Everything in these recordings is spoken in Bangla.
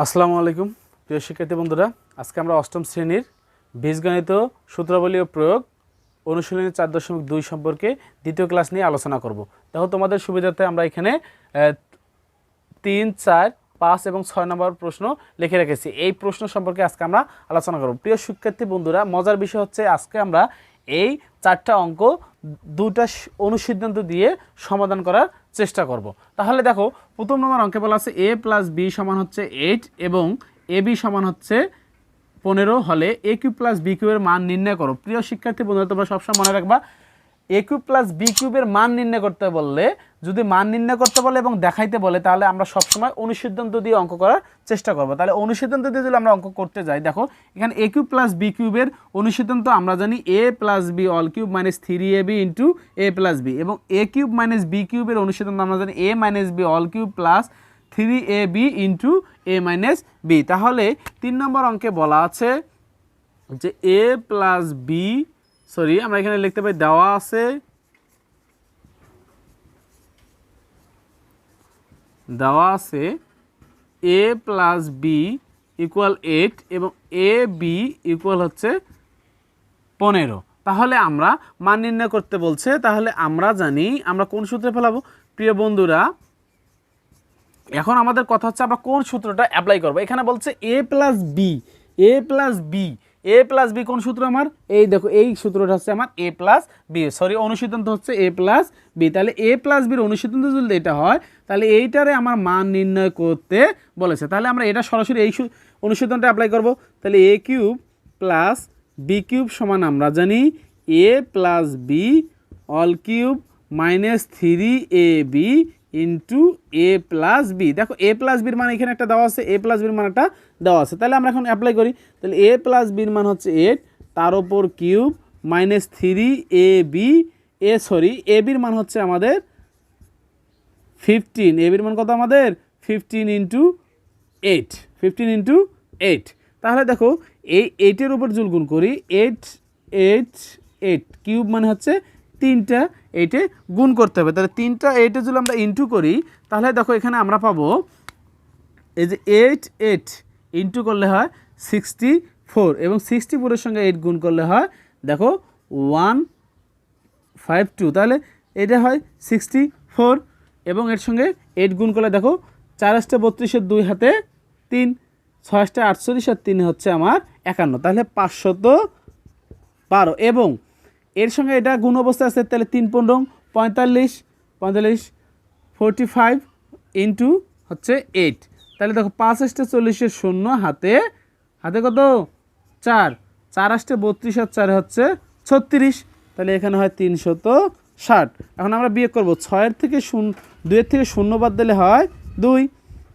আসসালামু আলাইকুম প্রিয় শিক্ষার্থী বন্ধুরা, আজকে আমরা অষ্টম শ্রেণীর বীজগণিত সূত্রাবলী ও প্রয়োগ অনুশীলনী 4.2 সম্পর্কে দ্বিতীয় ক্লাস নিয়ে আলোচনা করব। দেখো, তোমাদের সুবিধার্থে আমরা এখানে 3, 4, 5 এবং 6 নম্বর প্রশ্ন লিখে রেখেছি। এই প্রশ্ন সম্পর্কে আজকে আমরা আলোচনা করব। প্রিয় শিক্ষার্থী বন্ধুরা, মজার বিষয় হচ্ছে আজকে আমরা এই 4টা অঙ্ক 2টা অনুসিদ্ধান্ত দিয়ে সমাধান করার চেষ্টা করব। তাহলে দেখো, প্রথম নম্বর অঙ্কে বলা আছে a + b = হচ্ছে 8 এবং ab সমান হচ্ছে 15 হলে a³ + b³ এর মান নির্ণয় করো। প্রিয় শিক্ষার্থী বন্ধুরা, তোমরা সবসময় মনে রাখবা, a³ + b³ এর মান নির্ণয় করতে বললে, যদি মান নির্ণয় করতে বলে এবং দেখাইতে বলে, তাহলে আমরা সবসময় অনুসিদ্ধান্ত দিয়ে অঙ্ক করার চেষ্টা করব। তাহলে অনুসিদ্ধান্ত দিয়ে যদি আমরা অঙ্ক করতে যাই, দেখো এখানে a³ + b³ এর অনুসিদ্ধান্ত আমরা জানি a + b all cube - 3ab * a + b, এবং a³ - b³ এর অনুসিদ্ধান্ত আমরা জানি a - b all cube + 3ab * a - b। তাহলে 3 নম্বর অঙ্কে বলা আছে যে a + b, আমরা এখানে লিখতে পারি দেওয়া আছে a + b = 8 এবং ab = হচ্ছে 15। তাহলে আমরা মান নির্ণয় করতে বলছে। তাহলে আমরা জানি আমরা কোন সূত্রে ফেলাবো। প্রিয় বন্ধুরা, এখন আমাদের কথা হচ্ছে আমরা কোন সূত্রটা অ্যাপ্লাই করব। এখানে বলছে a + b, a + b কোন সূত্র আমার? এই দেখো, এই সূত্রটা হচ্ছে আমার a + b, অনুসিদ্ধান্ত হচ্ছে a + b। তাহলে a + b এর অনুসিদ্ধান্ত যদি এটা হয়, তাহলে এইটারে আমার মান নির্ণয় করতে বলেছে। তাহলে আমরা এটা সরাসরি এই অনুসিদ্ধান্তটা অ্যাপ্লাই করব। তাহলে a³ + b³ সমান আমরা জানি a + b all cube - 3ab * a + b। দেখো, a + b এর মান এখানে একটা দেওয়া আছে, a + b এর মান একটা দেওয়া আছে। তাহলে আমরা এখন অ্যাপ্লাই করি। তাহলে a + b এর মান হচ্ছে 8, তার উপর কিউব -3ab, ab এর মান হচ্ছে আমাদের 15। ab এর মান কত আমাদের? 15 * 8, 15 * 8। তাহলে দেখো, এই 8 এর উপর জুল গুণ করি, 8 8 8 কিউব মানে হচ্ছে 3টা 8-এ গুণ করতে হবে। তাহলে 3টা 8-এ যদি আমরা ইনটু করি, তাহলে দেখো এখানে আমরা পাবো এই যে 8 8 ইনটু করলে হয় 64, এবং 64 এর সঙ্গে 8 গুণ করলে হয় দেখো 152। তাহলে এটা হয় 64, এবং এর সঙ্গে 8 গুণ করলে দেখো 4 * 32 2 হাতে 3, 6 * 48 আর 3 হচ্ছে আমার 51। তাহলে 512, এবং এর সঙ্গে এটা গুণ অবস্থায় আছে। তাহলে 3 × 15 = 45, 45 ইন্টু হচ্ছে 8। তাহলে দেখো 5 * 40 0 হাতে কত? 4, 4 * 32 আর 4 হচ্ছে 36। তাহলে এখানে হয় 360। এখন আমরা বিয়োগ করব। 2 এর থেকে 0 বাদ দিলে হয় 2,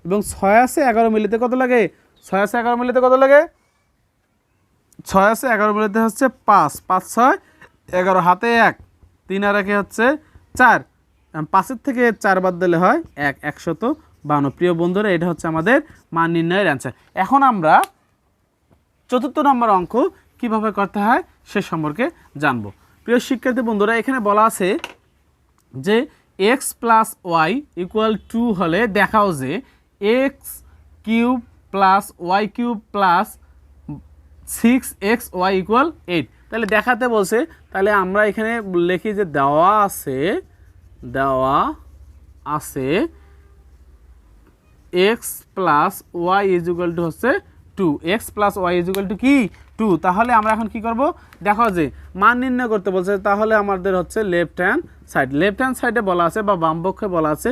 এবং 6 আছে 11 মিলিতে কত লাগে? 6 আছে 11 মিলিতে কত লাগে? 6 আছে 11 মিলিতে হচ্ছে 5, 5 6 11, হাতে 1, 3 আর 1 হচ্ছে 4, 5-এর থেকে 4 বাদ দিলে হয় 1, 152। প্রিয় বন্ধুরা, এটা হচ্ছে আমাদের মান নির্ণয়ের অ্যান্সার। এখন আমরা 4র্থ নম্বর অঙ্ক কিভাবে করতে হয় সে সম্পর্কে জানব। প্রিয় শিক্ষার্থী বন্ধুরা, এখানে বলা আছে যে x + y = 2 হলে দেখাও যে x³ + y³ + 6xy = 8। তাহলে দেখাতে বলছে। তাহলে আমরা এখানে লিখি যে দেওয়া আছে x + y = হচ্ছে 2, x + y = কি? 2। তাহলে আমরা এখন কি করব? দেখো যে মান নির্ণয় করতে বলছে। তাহলে আমাদের হচ্ছে লেফট হ্যান্ড সাইডে বলা আছে, বা বাম পক্ষে বলা আছে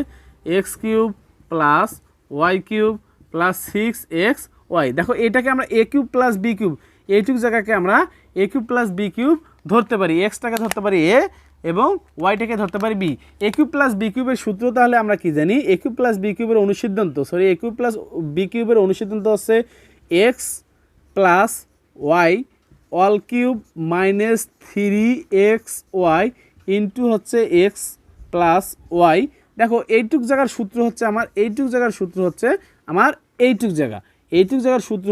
x³ + y³ + 6xy। দেখো, এটাকে আমরা a³ + b³ এইটুক জায়গাকে আমরা a³ + b³ ধরতে পারি। এক্সটাকে ধরতে পারি a, এবং ওয়াইটাকে ধরতে পারি b। a³ + b³ এর সূত্র তাহলে আমরা কি জানি? a³ + b³ এর অনুসিদ্ধান্ত, a³ + b³ এর অনুসিদ্ধান্ত হচ্ছে x + y all cube - 3xy into হচ্ছে x + y। দেখো, এইটুক জায়গার সূত্র হচ্ছে আমার এইটুক জায়গার সূত্র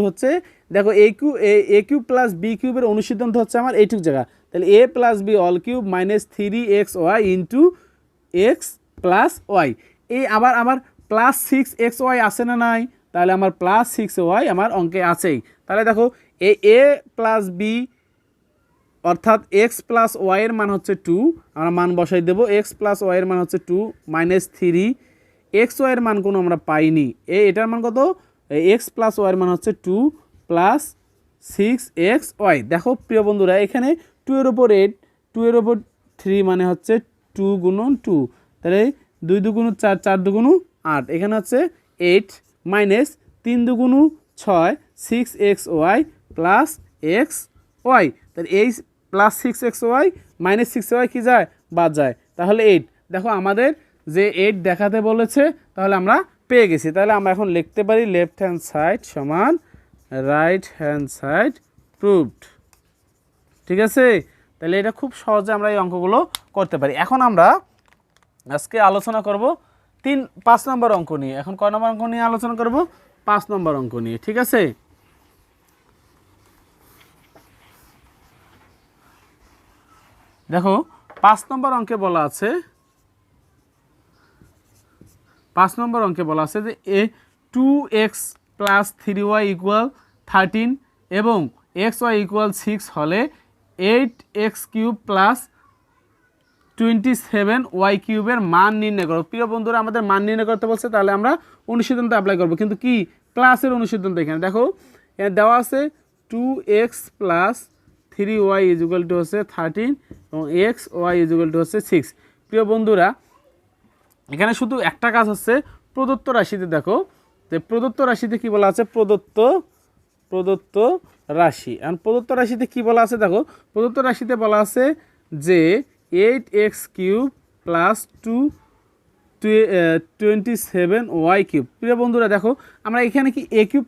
হচ্ছে দেখো a³ + b³ এর অনুসিদ্ধান্ত হচ্ছে আমার এইটুক জায়গা। তাহলে a + b all cube - 3xy into x + y। এই আবার আমার +6xy আছে না নাই? তাহলে আমার প্লাস 6y আমার অঙ্কে আছেই। তাহলে দেখো এ প্লাস বি অর্থাৎ এক্স প্লাস ওয়াই এর মান হচ্ছে 2, আমরা মান বসাই দেবো। এক্স প্লাস ওয়াই এর মান হচ্ছে 2 মাইনাস 3, এক্স ওয়াই এর মান কোনো আমরা পাইনি, এটার মান কত, এক্স প্লাস ওয়াই এর মান হচ্ছে 2 প্লাস 6xy। দেখো প্রিয় বন্ধুরা এখানে 2 এর ওপর 8, 2 এর ওপর 3 মানে হচ্ছে 2 গুণন 2, তাহলে 2 দুগুণ 4, 4 দুগুণ 8, এখানে হচ্ছে 8 মাইনাস 3 দুগুণ 6, 6xy প্লাস xy, তাহলে এই প্লাস 6xy মাইনাস 6y কি যায়, বাদ যায়, তাহলে 8। দেখো আমাদের যে 8 দেখাতে বলেছে, তাহলে আমরা পেয়ে গেছি। তাহলে আমরা এখন লিখতে পারি লেফট হ্যান্ড সাইড সমান রাইট হ্যান্ড সাইড প্রুভড। ঠিক আছে, তাহলে এটা খুব সহজে আমরা এই অঙ্কগুলো করতে পারি। এখন আমরা আজকে আলোচনা করব 5 নম্বর অঙ্ক নিয়ে। এখন কয় নম্বর অঙ্ক নিয়ে আলোচনা করব, 5 নম্বর অঙ্ক নিয়ে। ঠিক আছে, দেখো 5 নম্বর অঙ্কে বলা আছে, 5 নম্বর অঙ্কে বলা আছে যে 2x প্লাস 3y ইকুয়াল 13 এবং xy ইকুয়াল 6 হলে 8x কিউব প্লাস 27y কিউবের মান নির্ণয় করো। প্রিয় বন্ধুরা আমাদের মান নির্ণয় করতে বলছে, তাহলে আমরা অনুসিদ্ধান্ত অ্যাপ্লাই করব, কিন্তু কি ক্লাসের অনুসিদ্ধান্ত। এখানে দেখো এখানে দেওয়া আছে 2x plus 3y is equal to হচ্ছে 13 এবং xy ইজ ইকুয়াল টু হচ্ছে 6। প্রিয় বন্ধুরা এখানে শুধু একটা কাজ হচ্ছে, প্রদত্ত রাশিতে দেখো যে প্রদত্ত রাশিতে কি বলা আছে, প্রদত্ত রাশি। এখন প্রদত্ত রাশিতে কি বলা আছে, দেখো প্রদত্ত রাশিতে বলা আছে যে 8x cube plus 27y cube. প্রিয় বন্ধুরা দেখো আমরা এখানে কি এ কিউব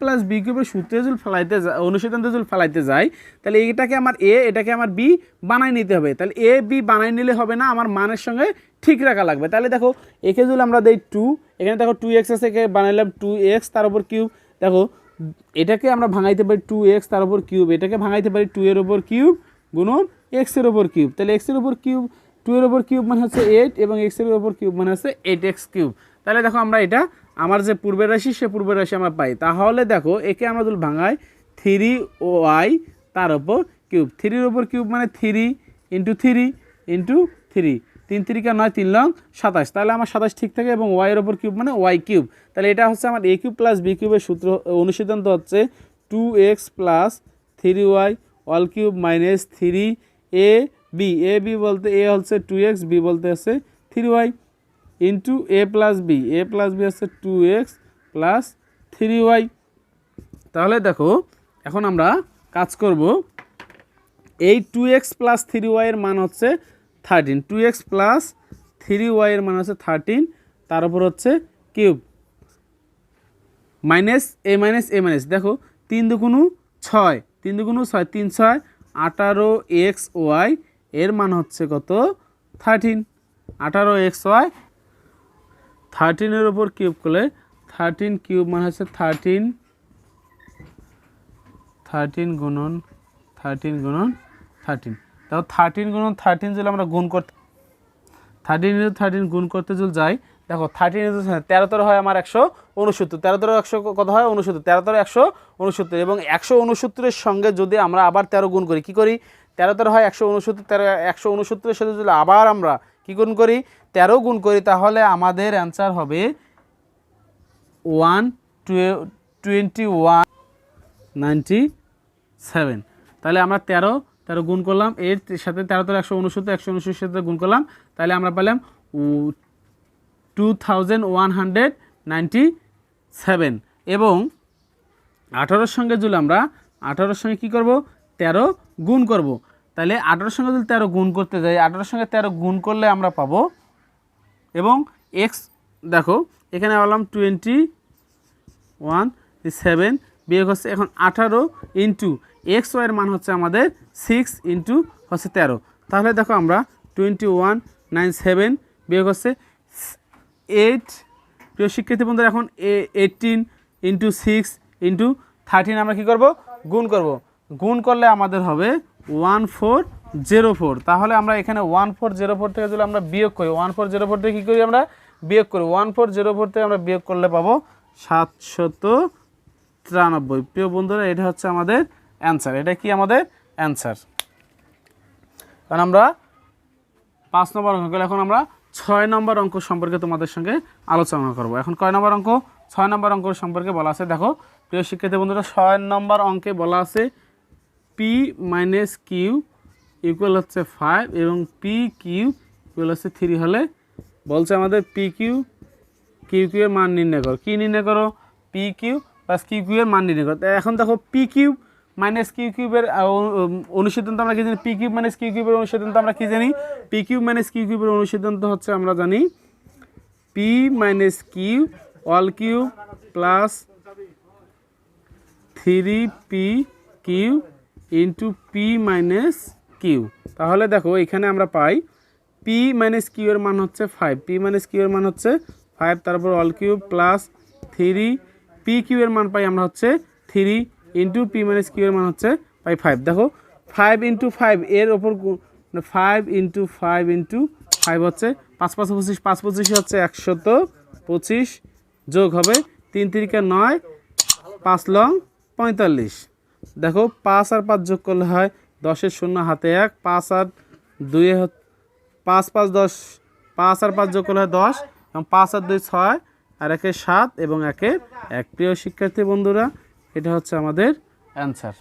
প্লাস বি কিউবের সূত্রে যদি ফেলাইতে যাই, অনুসিদ্ধান্ত যদি ফেলাইতে যাই, তাহলে এটাকে আমার এটাকে আমার বি বানাই নিতে হবে। তাহলে এ বি বানাই নিলে হবে না, আমার মানের সঙ্গে ঠিক রাখা লাগবে। তাহলে দেখো একে যদি আমরা দেই 2, এখানে দেখো 2x আছে, একে বানাইলাম 2x তার উপর কিউব। দেখো এটাকে আমরা ভাঙাইতে পারি 2x তার উপর কিউব, এটাকে ভাঙাইতে পারি 2 এর উপর কিউব গুণন x এর উপর কিউব। তাহলে x এর উপর কিউব 2 এর উপর কিউব মানে হচ্ছে 8 এবং x এর উপর কিউব মানে হচ্ছে 8x কিউব। তাহলে দেখো আমরা এটা আমার যে পূর্বের রাশি, সে পূর্বের রাশি আমরা পাই। তাহলে দেখো একে আমরা যদি ভাঙাই 3y তার উপর কিউব, 3 এর উপর কিউব মানে 3 ইন্টু 3 ইন্টু 3, 3 3 কে 9, 3 লং 27, তাহলে আমার 27 ঠিক থাকে, এবং y এর উপর কিউব মানে y কিউব। তাহলে এটা হচ্ছে আমার a কিউব প্লাস b কিউবের সূত্র, অনুসিদ্ধান্ত হচ্ছে 2x plus 3y all cube minus 3ab। ab বলতে a হচ্ছে 2x, b বলতে হচ্ছে 3y into a plus b হচ্ছে 2x প্লাস 3y। তাহলে দেখো এখন আমরা কাজ করব, এই 2x প্লাস 3y এর মান হচ্ছে 13, 2x প্লাস 3y এর মান হচ্ছে 13, তার উপর হচ্ছে cube minus a minus a minus, দেখো 3 দুগুণ 6, 3 দুগুণ 6, 3 6 18xy এর মান হচ্ছে কত, 13, 18xy 13 এর উপর কিউব করলে 13 কিউব মান হচ্ছে 13 গুণন 13 গুণন 13। তাও 13 গুণন 13 যদি আমরা গুণ করতে 13 গুণ করতে যদি যাই, দেখো 13 13 হয় আমার 169, 13 100 কত হয় 69, 13 169 এবং 169-এর সঙ্গে যদি আমরা আবার 13 গুণ করি, কি করি 13 হয় 169, 169-এর সাথে যদি আবার আমরা কি গুণ করি 13 গুণ করি, তাহলে আমাদের অ্যান্সার হবে 2197। তাহলে আমরা 13 গুণ করলাম, এর সাথে 13 169 সাথে গুণ করলাম, তাহলে আমরা পেলাম 2197 এবং 18-র সঙ্গে যদি আমরা 18-র সঙ্গে কী করব 13 গুণ করব, তাহলে 18-র সঙ্গে যদি 13 গুণ করতে যাই, 18-র সঙ্গে 13 গুণ করলে আমরা পাবো, এবং x দেখো এখানে বললাম 2117 বিয়োগ হচ্ছে এখন 18 ইন্টু xy এর মান হচ্ছে আমাদের 6 ইন্টু হচ্ছে 13, তাহলে দেখো আমরা 2197 বিয়োগ হচ্ছে 8। প্রিয় শিক্ষার্থী বন্ধুরা এখন 18 ইন্টু 6 ইন্টু 13 আমরা কী করব গুণ করব, গুণ করলে আমাদের হবে 1404। তাহলে আমরা এখানে 1404 থেকে যদি আমরা বিয়োগ করি, 1404 থেকে কী করি আমরা বিয়োগ করি, 1404 থেকে আমরা বিয়োগ করলে পাবো 793। প্রিয় বন্ধুরা, এটা হচ্ছে আমাদের অ্যান্সার। এটা কি আমাদের অ্যান্সার। কারণ আমরা 5 নম্বর অঙ্ক গেলে এখন আমরা 6 নম্বর অঙ্ক সম্পর্কে তোমাদের সঙ্গে আলোচনা করব। এখন কয় নম্বর অঙ্ক? 6 নম্বর অঙ্ক সম্পর্কে বলা আছে। দেখো প্রিয় শিক্ষার্থী বন্ধুরা, 6 নম্বর অঙ্কে বলা আছে পি মাইনাস কিউ ইকুয়াল হচ্ছে 5 এবং পি কিউ ইকুয়াল হচ্ছে 3 হলে বলছে আমাদের পি কিউ কিউ কিউ এর মান নির্ণয় করো। কি নির্ণয় করো? P Q plus Q Q এর মান নির্ণয় করো। এখন দেখো পি কিউ মাইনাস কিউ কিউবের অনুসিদ্ধান্ত আমরা কি জানি? পি কিউব মাইনাস কিউ কিউবের অনুসিদ্ধান্ত আমরা কি জানি? পি কিউব মাইনাস কিউ কিউবের অনুসিদ্ধান্ত হচ্ছে আমরা জানি P minus Q whole cube plus 3p Q into P minus Q. তাহলে দেখো এখানে আমরা পাই পি মাইনাস কিউ এর মান হচ্ছে 5, পি মাইনাস কিউ এর মান হচ্ছে 5, তারপর whole cube plus 3 P Q এর মান পাই আমরা হচ্ছে 3 ইন্টু পি মাইনাস কিউ এর মান হচ্ছে পাই 5। দেখো 5 ইন্টু 5 এর ওপর 5 ইন্টু 5 ইন্টু 5 হচ্ছে 5 5 25, 5 25 হচ্ছে 125 যোগ হবে 3 3 9, 5 লং 45। দেখো 5 আর 5 যোগ করলে হয় 10-এর 0 হাতে 1, 5 আর 2 5 5 10, 5 আর 5 যোগ করলে হয় 10 এবং 5 আর 2 6 আর 1 7 এবং 1 1। প্রিয় শিক্ষার্থী বন্ধুরা, এটা হচ্ছে আমাদের অ্যান্সার।